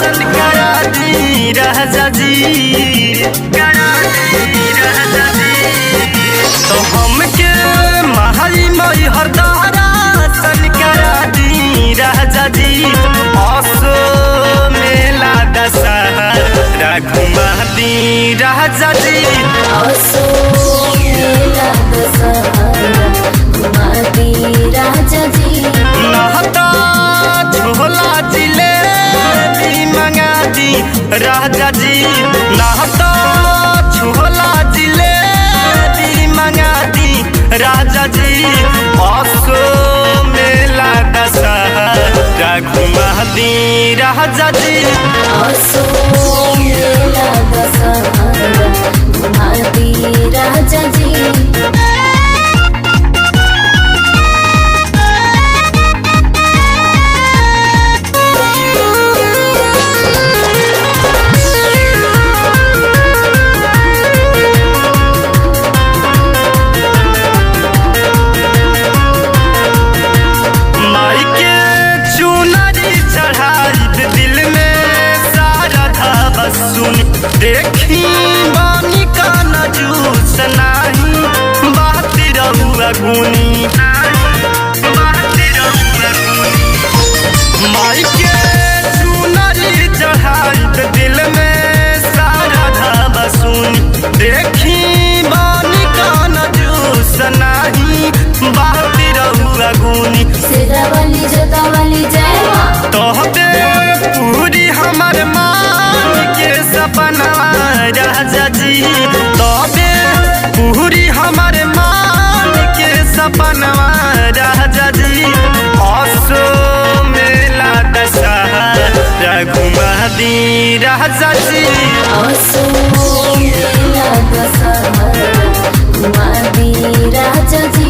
दर्शन करा दी राजा जी, करा दी राजा जी। तो हमके महली मई हर दर्शन करा दी राजा जी। असो मेला दशहरा घुमा दी राजा जी, असो मेला दशहरा घुमा दी राजा जी। नहता झोला जिलेबी मंगा दी राजा जी, नहता झोला जिलेबी मंगा दी राजा जी। असो मेला दशहरा घुमा दी राजा जी, असो मेला दशहरा घुमा दी राजा जी। देखी बानी का नजूस नहीं बात रहुआ गुनी, माई के चुनरी चढ़ाई दिल में सारा धावा सुनी। देखी बानी का नजूस नहीं बात रहुआ गुनी। सिरावली जोतावली जय माँ, तोहते पूरी हमर मान के सपना राजा जी। तबे पूरी हमर मान के सपना राजा जी। असो मेला दशहरा घुमा दी राजा जी, असो मेला दशहरा घुमा दी राजा जी।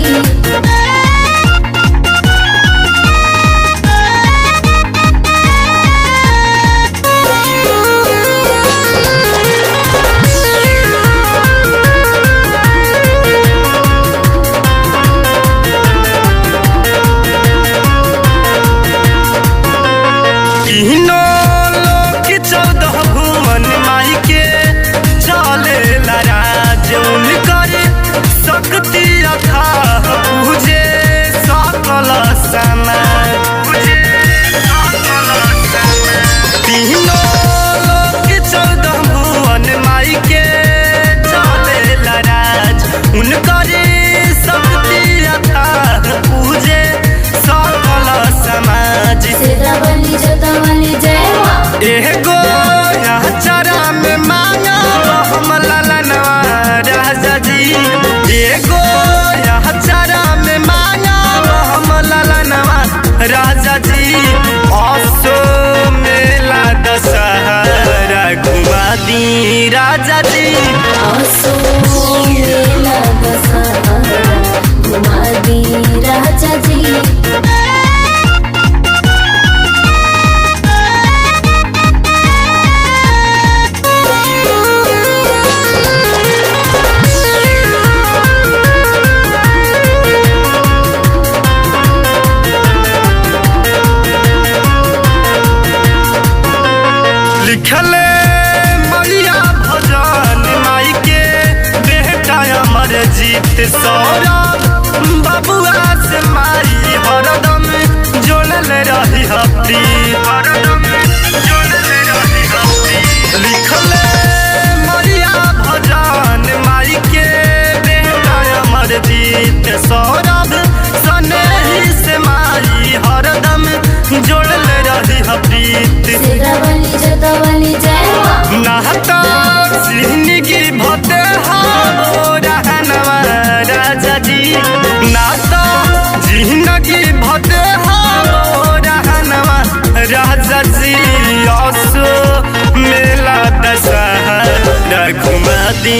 सिरावली जोतावली जय माँ, एगो चरा में मांगा हम ललनवा राजा जी। एगो चरा में मांगा हम ललनवा राजा जी। असो मेला दशहरा घुमा दी राजा जी, असो मेला दशहरा घुमा दी राजा जी। लिखले मैया भजन माई के बेटा अमर जीत सौरभ बबुआ से माई हरदम जोड़ल रही हफ्ती, हरदम जोड़ल रही हफ्ती। लिखले मैया भजन माई के बेटा अमर जीत सौरभ सनेही से माई हरदम जोड़ल रही हफ्ती। सिरावली जोतावली जय माँ, नहता जिंदगी भते हो रहनवा राजा जी। नाता जिंदगी भते हो रहनवा राजा जी। असो मेला दशहरा घुमा दी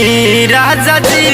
राजा जी,